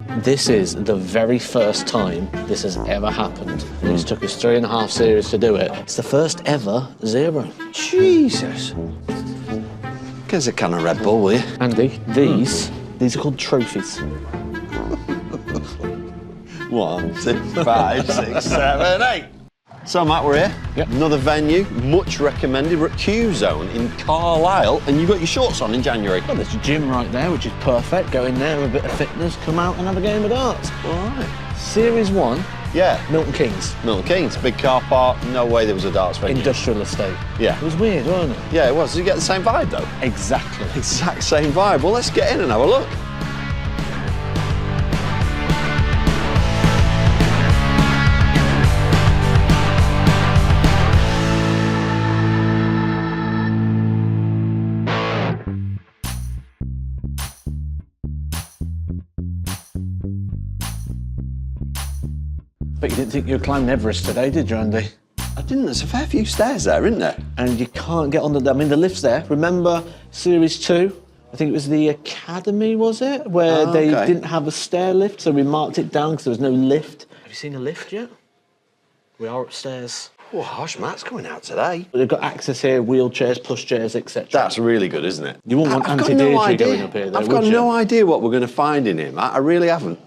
This is the very first time this has ever happened. It's took us 3.5 series to do it. It's the first ever 0. Jesus. Here's a can of Red Bull, will you? Andy, these are called trophies. 1, 2, 5, 6, 7, 8. So, Matt, we're here. Yep. Another venue, much recommended. We're at QZone in Carlisle, and you've got your shorts on in January. Well, there's a gym right there, which is perfect. Go in there, have a bit of fitness, come out and have a game of darts. All right. Series 1, Yeah. Milton Keynes. Milton Keynes, big car park, no way there was a darts venue. Industrial estate. Yeah. It was weird, wasn't it? Yeah, it was. Did you get the same vibe, though? Exactly. Exact same vibe. Well, let's get in and have a look. But you didn't think you'd climb Everest today, did you, Andy? I didn't. There's a fair few stairs there, isn't there? And you can't get on the... I mean, the lift's there. Remember Series 2? I think it was the Academy, was it? Where they didn't have a stair lift, so we marked it down because there was no lift. Have you seen a lift yet? We are upstairs. Oh, Harsh Matt's coming out today. They've got access here, wheelchairs, pushchairs, etc. That's really good, isn't it? You wouldn't want I've got Auntie no Deirdre idea. going up here, though, I've got would you? no idea what we're going to find in him. I really haven't.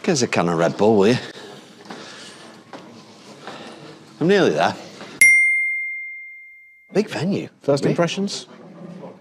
Here's a can of Red Bull, will you? I'm nearly there. Big venue. First impressions?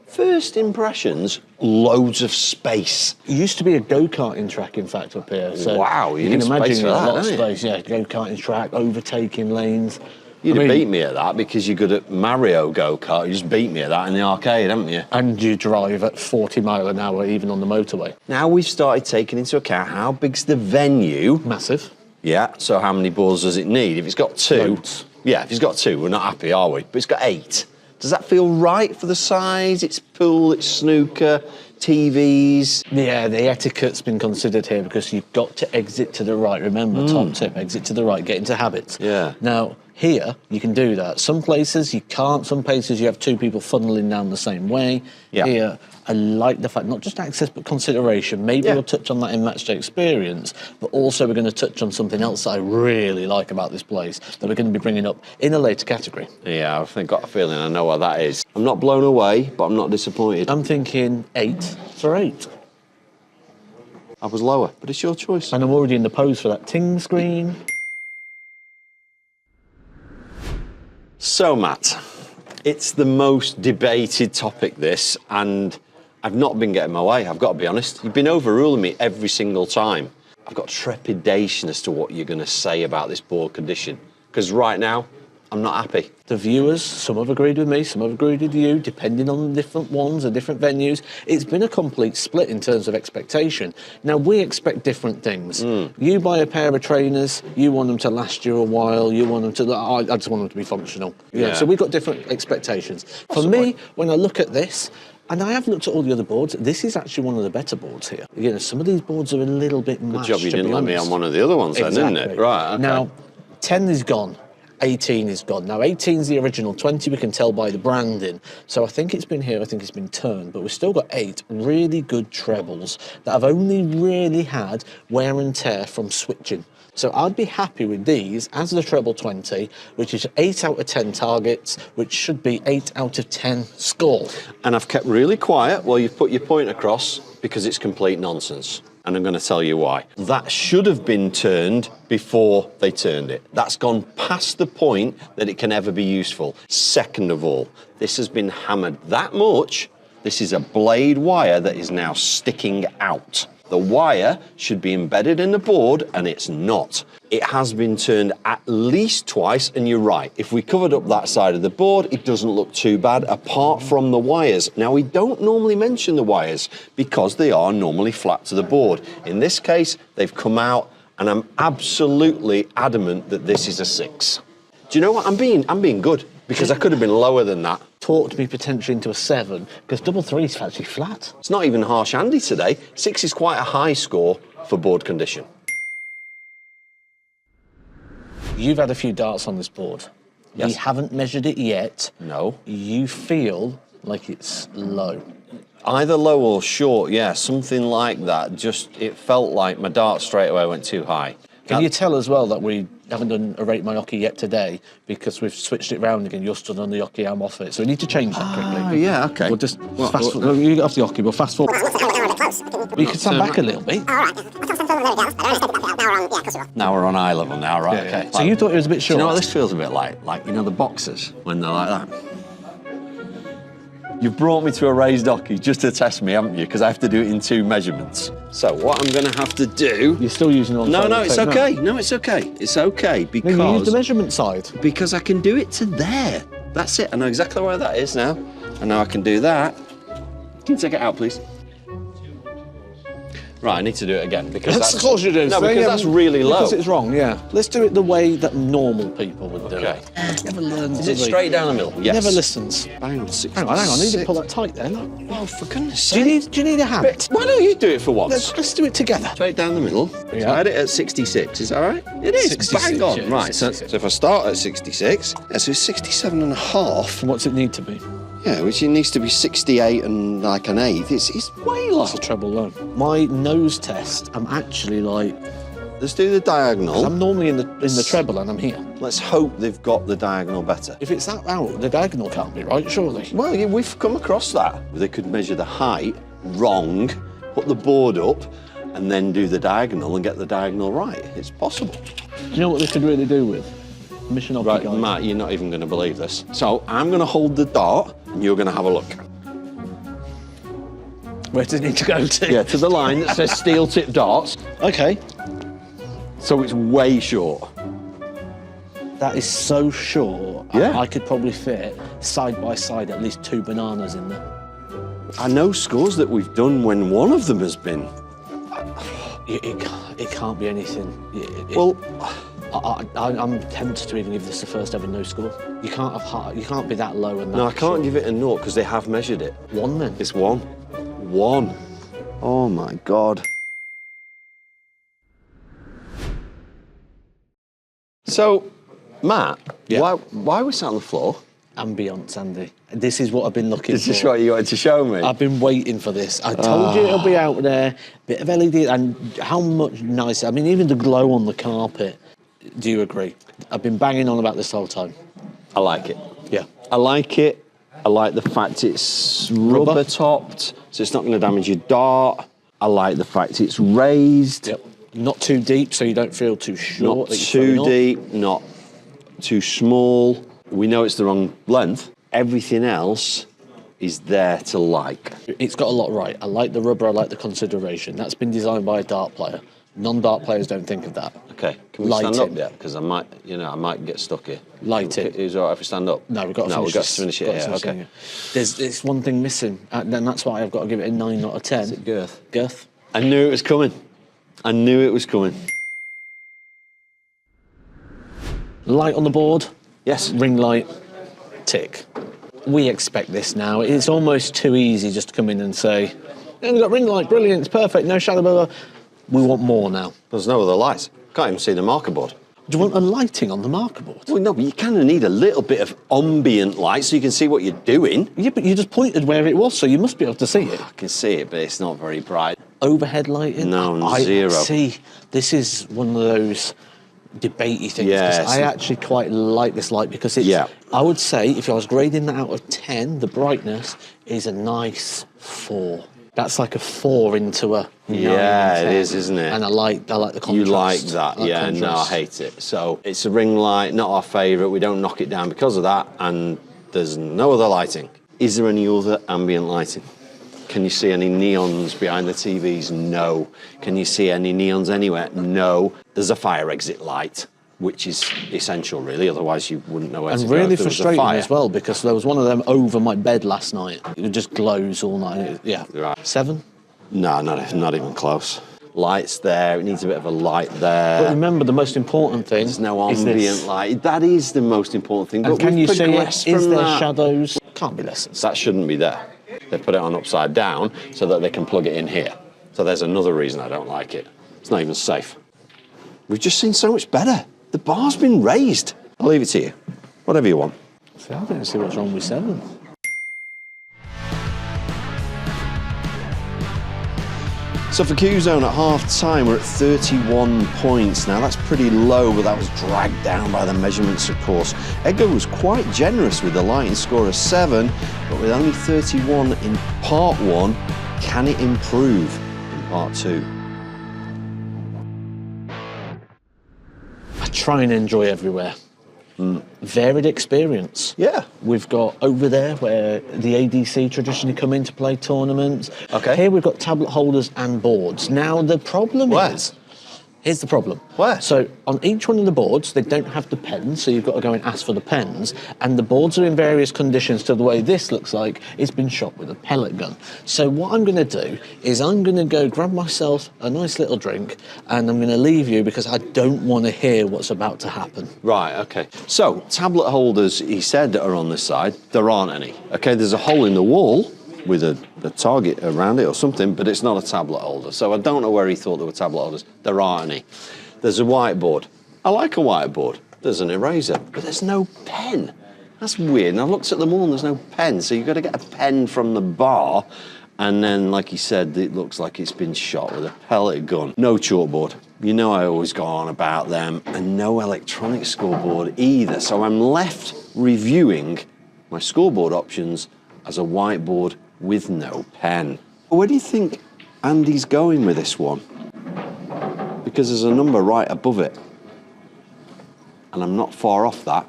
First impressions, loads of space. It used to be a go-karting track, in fact, up here. So Wow, you can need imagine space for a that, lot of don't you? space. Yeah, go-karting track, overtaking lanes. You'd have beat me at that because you're good at Mario go-kart. You just beat me at that in the arcade, haven't you? And you drive at 40 mile an hour, even on the motorway. Now we've started taking into account how big's the venue. Massive. Yeah, so how many balls does it need? If it's got 2... Loads. Yeah, if it's got 2, we're not happy, are we? But it's got 8. Does that feel right for the size? It's pool, it's snooker, TVs. Yeah, the etiquette's been considered here because you've got to exit to the right. Remember, top tip, exit to the right, get into habits. Yeah. Now, here, you can do that. Some places you can't. Some places you have 2 people funneling down the same way. Yeah. Here, I like the fact, not just access, but consideration. Maybe we'll touch on that in Matchday Experience, but also we're going to touch on something else that I really like about this place that we're going to be bringing up in a later category. Yeah, I've got a feeling I know what that is. I'm not blown away, but I'm not disappointed. I'm thinking 8 for 8. I was lower, but it's your choice. And I'm already in the pose for that ting screen. So, Matt, it's the most debated topic, this, and I've not been getting my way, I've got to be honest. You've been overruling me every single time. I've got trepidation as to what you're going to say about this board condition, because right now, I'm not happy. The viewers, some have agreed with me, some have agreed with you, depending on the different ones, the different venues. It's been a complete split in terms of expectation. Now, we expect different things. You buy a pair of trainers, you want them to last you a while, you want them to... I just want them to be functional. Yeah. So we've got different expectations. For me, when I look at this, and I have looked at all the other boards, this is actually one of the better boards here. You know, some of these boards are a little bit mashed, Good job you didn't let me on one of the other ones then, didn't it? Right, okay. Now, 10 is gone. 18 is gone. Now, 18 is the original, 20 we can tell by the branding. So I think it's been here, I think it's been turned, but we've still got 8 really good trebles that have only really had wear and tear from switching. So I'd be happy with these as the treble 20, which is 8 out of 10 targets, which should be 8 out of 10 score. And I've kept really quiet while you've put your point across because it's complete nonsense. And I'm going to tell you why. That should have been turned before they turned it. That's gone past the point that it can ever be useful. Second of all, this has been hammered that much. This is a blade wire that is now sticking out. The wire should be embedded in the board, and it's not. It has been turned at least twice, and you're right. If we covered up that side of the board, it doesn't look too bad, apart from the wires. Now, we don't normally mention the wires because they are normally flat to the board. In this case, they've come out, and I'm absolutely adamant that this is a 6. Do you know what? I'm being good, because I could have been lower than that. Talked me potentially into a 7, because double 3 is actually flat. It's not even harsh Andy today. 6 is quite a high score for board condition. You've had a few darts on this board. Yes. We haven't measured it yet. No. You feel like it's low. Either low or short, yeah, something like that. Just, it felt like my dart straight away went too high. Can you tell as well that we haven't done a Rate My Oche yet today because we've switched it round again? You're stood on the Oche, I'm off it. So we need to change that quickly. Oh, yeah, okay. We'll just fast forward. You get off the Oche, we'll fast forward. You can stand back a little bit. Now we're on eye level now, right? Okay. So you thought it was a bit short? Do you know what this feels a bit like? Like, you know, the boxers, when they're like that. You've brought me to a raised Oche just to test me, haven't you? Because I have to do it in 2 measurements. So what I'm going to have to do... You're still using all the No, it's okay. No, it's okay. It's okay because... No, you use the measurement side. Because I can do it to there. That's it. I know exactly where that is now. And now I can do that. Can you take it out, please? Right, I need to do it again because that's... Of course you do. No, because that's really low. Because it's wrong, yeah. Let's do it the way that normal people would do Okay. it. Never learns. Is it straight down the middle? Yes. Never listens. Bang on, 66. Hang on, I need to pull that tight there. Look. Oh, for goodness Do sake. you need a hand? Why don't you do it for once? Let's do it together. Straight down the middle. Yeah. So I had it at 66, is that right? It is, 66, bang on. yeah, Right, so 66. if I start at 66, yeah, so it's 67 and a half. What's it need to be? Yeah, which it needs to be 68 and like an eighth. It's way low. That's a treble low. My nose test, I'm actually like... Let's do the diagonal. I'm normally in the treble and I'm here. Let's hope they've got the diagonal better. If it's that out, the diagonal can't be right, surely. Well, yeah, we've come across that. They could measure the height wrong, put the board up, and then do the diagonal and get the diagonal right. It's possible. Do you know what they could really do with? Mission Oche Right, guide. Matt, you're not even going to believe this. So I'm going to hold the dart, and you're going to have a look. Where does it need to go to? Yeah, to the line that says steel tip darts. Okay. So it's way short. That is so short. Yeah. I could probably fit side by side at least 2 bananas in there. I know scores that we've done when one of them has been. It can't be anything. Well, I'm tempted to even give this the first ever no score. You can't have you can't be that low and that no, I can't short. give it a 0 because they have measured it. 1 then. It's 1. 1. Oh my God. So, Matt, Yeah. why are we sat on the floor? Ambience, Andy. This is what I've been looking Is for. this what you wanted to show me? I've been waiting for this. I told you it'll be out there. Bit of LED and how much nicer. I mean, even the glow on the carpet. Do you agree? I've been banging on about this the whole time. I like it. Yeah. I like it. I like the fact it's rubber topped, so it's not going to damage your dart. I like the fact it's raised. Yep. Not too deep, so you don't feel too short. Not that you're too throwing deep, not too small. We know it's the wrong length. Everything else is there to like. It's got a lot right. I like the rubber, I like the consideration. That's been designed by a dart player. Non-dart players don't think of that. Okay, can we Light stand up it. yet? Because I might get stuck here. Light it. Is it all right if we stand up? No, we've got to no, finish we've got this. to finish it. Got to Yeah, finish okay. it. There's one thing missing, and that's why I've got to give it a 9 out of 10. Is it girth? Girth. I knew it was coming. I knew it was coming. Light on the board. Yes. Ring light. Tick. We expect this now. It's almost too easy just to come in and say, "Yeah, we've got ring light, brilliant, it's perfect, no shadow, blah, blah." We want more now. There's no other lights. Can't even see the marker board. Do you want a lighting on the marker board? Well, no, but you kind of need a little bit of ambient light so you can see what you're doing. Yeah, but you just pointed where it was, so you must be able to see it. I can see it, but it's not very bright. Overhead lighting? No, zero. See, this is one of those debatey things. 'Cause Yes. I actually quite like this light because it's, Yeah. I would say, if I was grading that out of 10, the brightness is a nice 4. That's like a 4 into a 9 Yeah, and it 10. is, isn't it? And I like the contrast. You like that, I like yeah, no, I contrast. hate it. So it's a ring light, not our favourite. We don't knock it down because of that, and there's no other lighting. Is there any other ambient lighting? Can you see any neons behind the TVs? No. Can you see any neons anywhere? No. There's a fire exit light, which is essential, really. Otherwise, you wouldn't know where to And go really if there was a frustrating fire. as well, because there was one of them over my bed last night. It just glows all night. Yeah. Right. 7? No, not even close. Lights there. It needs a bit of a light there. But remember, the most important thing There's no is ambient this. light. That is the most important thing. And But can we've you see it? progressed Is from there that. shadows? Can't be less than That shouldn't be there. They put it on upside down so that they can plug it in here. So there's another reason I don't like it. It's not even safe. We've just seen so much better. The bar's been raised. I'll leave it to you. Whatever you want. See, I don't see what's wrong with 7. So for QZone at half-time, we're at 31 points. Now, that's pretty low, but that was dragged down by the measurements, of course. Edgar was quite generous with a lighting score of 7, but with only 31 in part 1, can it improve in part 2? I try and enjoy everywhere. Varied experience. Yeah. We've got over there where the ADC traditionally come in to play tournaments. Okay. Here we've got tablet holders and boards. Now the problem is, here's the problem. Where? So on each one of the boards, they don't have the pens, so you've got to go and ask for the pens. And the boards are in various conditions to the way this looks like it's been shot with a pellet gun. So what I'm going to do is I'm going to go grab myself a nice little drink and I'm going to leave you because I don't want to hear what's about to happen. Right, okay. So, tablet holders, he said, are on this side. There aren't any. Okay, there's a hole in the wall with a target around it or something, but it's not a tablet holder. So I don't know where he thought there were tablet holders. There aren't any. There's a whiteboard. I like a whiteboard. There's an eraser, but there's no pen. That's weird. And I've looked at them all and there's no pen. So you've got to get a pen from the bar. And then, like he said, it looks like it's been shot with a pellet gun. No chalkboard. You know I always go on about them. And no electronic scoreboard either. So I'm left reviewing my scoreboard options as a whiteboard with no pen. Where do you think Andy's going with this one? Because there's a number right above it. And I'm not far off that.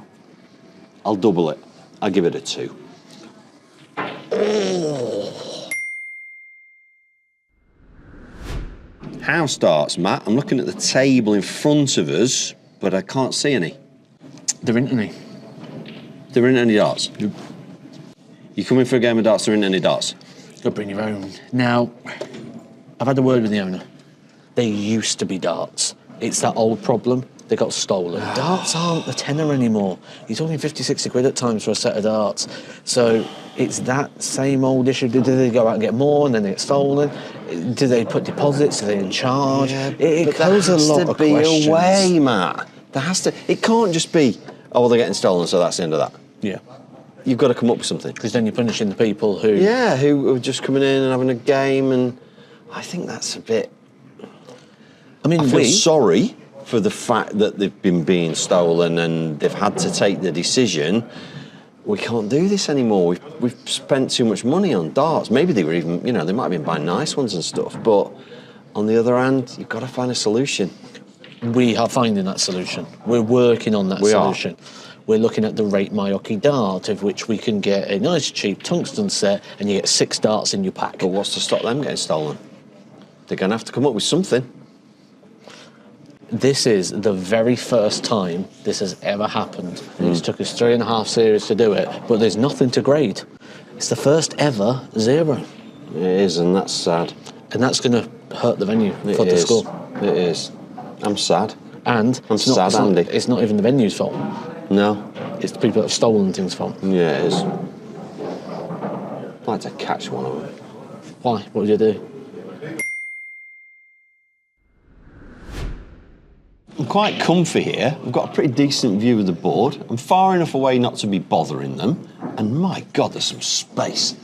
I'll double it. I'll give it a 2. House darts, Matt. I'm looking at the table in front of us, but I can't see any. There isn't any. There aren't any darts? You come in for a game of darts, there aren't any darts? You'll bring your own. Now, I've had a word with the owner. They used to be darts. It's that old problem. They got stolen. Darts aren't the tenner anymore. You're talking 50, 60 quid at times for a set of darts. So it's that same old issue. Do they go out and get more and then they get stolen? Do they put deposits? Are they in charge? Yeah, it goes a lot of questions. There has to be a way, Matt. There has to. It can't just be, oh, well, they're getting stolen, so that's the end of that. Yeah. You've got to come up with something. Because then you're punishing the people who... Yeah, who are just coming in and having a game, and I think that's a bit... I mean, I feel sorry for the fact that they've been being stolen and they've had to take the decision. We can't do this anymore. We've spent too much money on darts. Maybe they were even, you know, they might have been buying nice ones and stuff, but on the other hand, you've got to find a solution. We are finding that solution. We're working on that solution. We're looking at the Rate My Oche dart, of which we can get a nice cheap tungsten set and you get 6 darts in your pack. But what's to stop them getting stolen? They're going to have to come up with something. This is the very first time this has ever happened. It's took us 3.5 series to do it, but there's nothing to grade. It's the first ever 0. It is, and that's sad. And that's going to hurt the venue for the score. It is. I'm sad. And I'm sad, Andy. It's not even the venue's fault. No. It's the people that have stolen things fault. Yeah, it is. I'd like to catch one of them. Why? What would you do? I'm quite comfy here. I've got a pretty decent view of the board. I'm far enough away not to be bothering them. And my God, there's some space.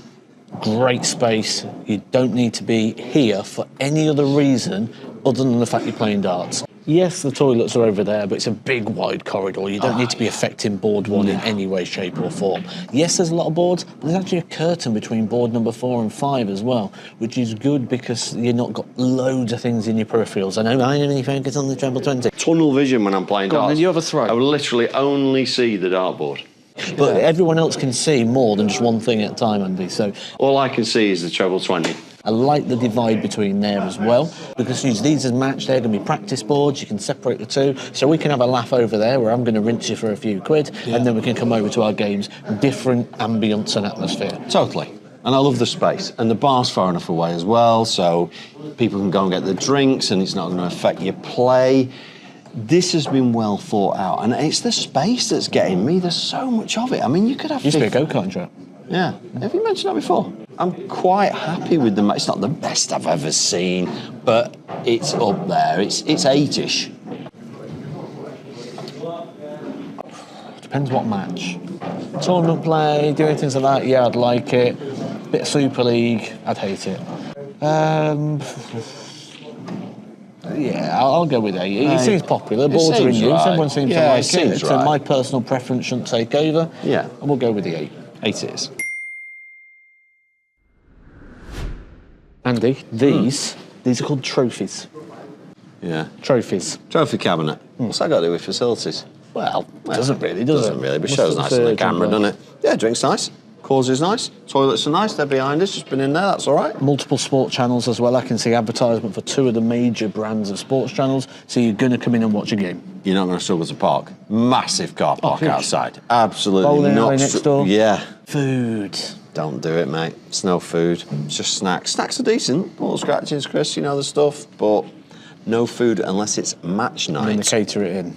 Great space. You don't need to be here for any other reason other than the fact you're playing darts. Yes, the toilets are over there, but it's a big, wide corridor. You don't need to be affecting board 1 in any way, shape or form. Yes, there's a lot of boards, but there's actually a curtain between board number 4 and 5 as well, which is good because you've not got loads of things in your peripherals. I know I only focus on the treble 20. Tunnel vision when I'm playing darts. Then you have a throw. I will literally only see the dartboard. But everyone else can see more than just one thing at a time, Andy. So all I can see is the treble 20. I like the divide between there as well, because use these as match, they're going to be practice boards, you can separate the two, so we can have a laugh over there where I'm going to rinse you for a few quid, and then we can come over to our games, different ambience and atmosphere. Totally. And I love the space. And the bar's far enough away as well, so people can go and get the drinks and it's not going to affect your play. This has been well thought out, and it's the space that's getting me. There's so much of it. I mean, you could have... Used to be a go-kart track. Yeah. Have you mentioned that before? I'm quite happy with them. It's not the best I've ever seen, but it's up there. It's 8-ish. Depends what match. Tournament play, doing things like that, yeah, I'd like it. Bit of Super League, I'd hate it. Yeah, I'll go with 8. It seems popular, bordering use. Right. Everyone seems to like it. So right. my personal preference shouldn't take over. Yeah. And we'll go with the 8. 8 it is. Andy, these are called trophies. Yeah. Trophies. Trophy cabinet. What's that got to do with facilities? Well, it doesn't really, does it? Doesn't really, but shows nice on the camera, doesn't it? Yeah, drink's nice. Cause is nice. Toilets are nice. They're behind us. Just been in there. That's all right. Multiple sport channels as well. I can see advertisement for 2 of the major brands of sports channels. So you're going to come in and watch a game. You're not going to struggle to park. Massive car park outside. Absolutely Bowling not. alley next door. Yeah. Food. Don't do it, mate. It's no food. It's just snacks. Snacks are decent. Little scratchings, Chris, you know the stuff. But no food unless it's match night. And they cater it in.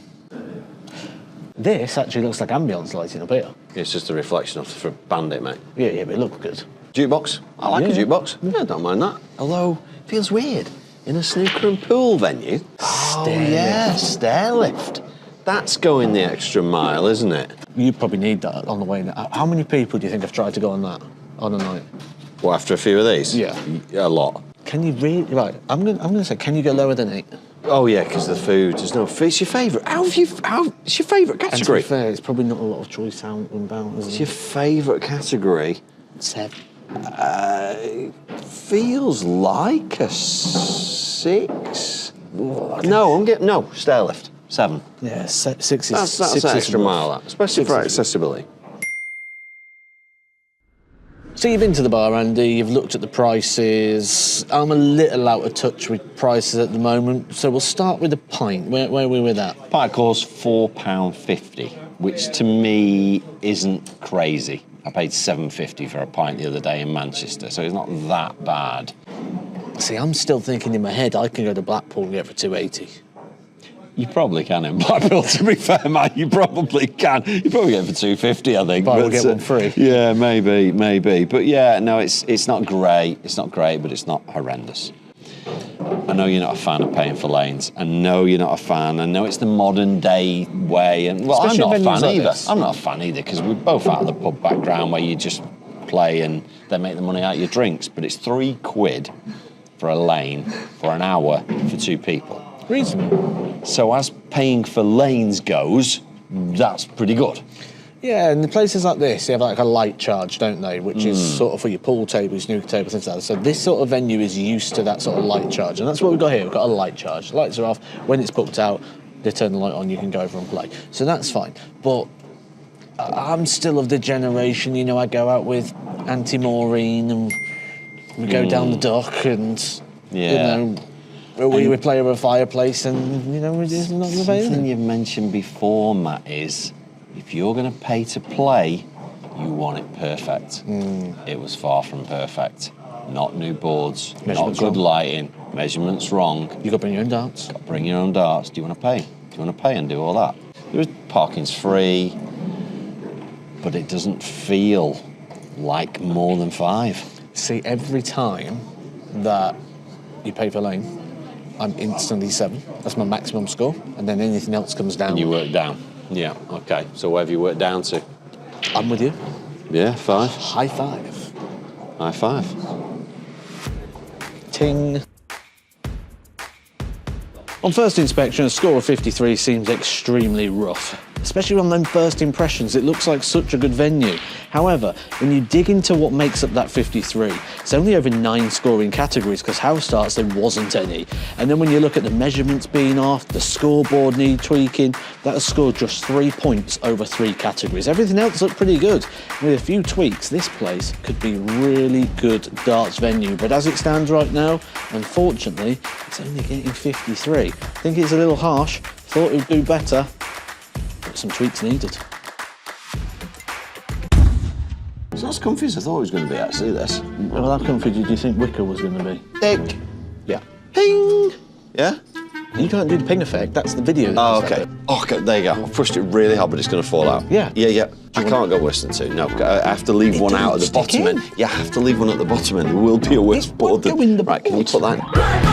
This actually looks like ambience lighting up here. It's just a reflection of the Bandit, mate. Yeah, but it looks good. Jukebox. I like a jukebox. Yeah, don't mind that. Although, it feels weird. In a snooker and pool venue. Stair lift. That's going the extra mile, isn't it? You probably need that on the way. How many people do you think have tried to go on that on a night? Well, after a few of these? Yeah. A lot. Can you really? Right, I'm gonna say, can you go lower than 8? Oh yeah, because the food. There's no food. It's your favourite. It's your favourite And to category? be fair, it's probably not a lot of choice out and about, is It's it? your favourite category. 7. Feels like a 6. No, stair lift. 7. Yeah, 6 is. That's 6 an is extra rough. mile, that, especially 6 for is accessibility. So you've been to the bar, Andy, you've looked at the prices. I'm a little out of touch with prices at the moment, so we'll start with a pint. Where are we with that? Pint costs £4.50, which to me isn't crazy. I paid £7.50 for a pint the other day in Manchester, so it's not that bad. See, I'm still thinking in my head I can go to Blackpool and get it for £2.80. You probably can in Blackpool, to be fair, mate. You probably can. You probably get it for £2.50, I think. But we'll get one free. Yeah, maybe. But yeah, no, it's not great. It's not great, but it's not horrendous. I know you're not a fan of paying for lanes. I know you're not a fan. I know it's the modern day way. And well, Especially I'm not a fan like either. this. I'm not a fan either because we're both out of the pub background where you just play and they make the money out of your drinks. But it's £3 for a lane for an hour for 2 people. Reasonable. So as paying for lanes goes, that's pretty good. Yeah, and the places like this, they have like a light charge, don't they? Which is sort of for your pool table, snooker table, things like that. So this sort of venue is used to that sort of light charge. And that's what we've got here. We've got a light charge. Lights are off. When it's booked out, they turn the light on, you can go over and play. So that's fine. But I'm still of the generation, you know, I go out with Auntie Maureen and we go down the dock and, you know, we play over a fireplace and, you know, we're just not the Something you've mentioned before, Matt, is if you're going to pay to play, you want it perfect. It was far from perfect. Not new boards, not good lighting, measurements wrong. You've got to bring your own darts. Got to bring your own darts. Do you want to pay? Do you want to pay and do all that? Parking's free, but it doesn't feel like more than 5. See, every time that you pay for lane, I'm instantly 7. That's my maximum score, and then anything else comes down. And you work down. Yeah, okay. So where have you worked down to? I'm with you. Yeah, 5. High 5. High 5. Ting. On first inspection, a score of 53 seems extremely rough. Especially on them first impressions, it looks like such a good venue. However, when you dig into what makes up that 53, it's only over 9 scoring categories because house darts there wasn't any. And then when you look at the measurements being off, the scoreboard need tweaking, that has scored just 3 points over 3 categories. Everything else looked pretty good. With a few tweaks, this place could be a really good darts venue. But as it stands right now, unfortunately, it's only getting 53. I think it's a little harsh. Thought it would do better. Some tweaks needed. It's not as comfy as I thought it was going to be, actually, this. Well, how comfy did you think Wicker was going to be? Dick. Yeah. Ping. Yeah? You can't do the ping effect, that's the video. Oh, okay. Okay, there you go. I've pushed it really hard, but it's going to fall out. Yeah. Yeah. I can't go worse than 2. No, I have to leave one out at the bottom end. Yeah, I have to leave one at the bottom end. There will be a worse board. Go in the right, can you board. put that in?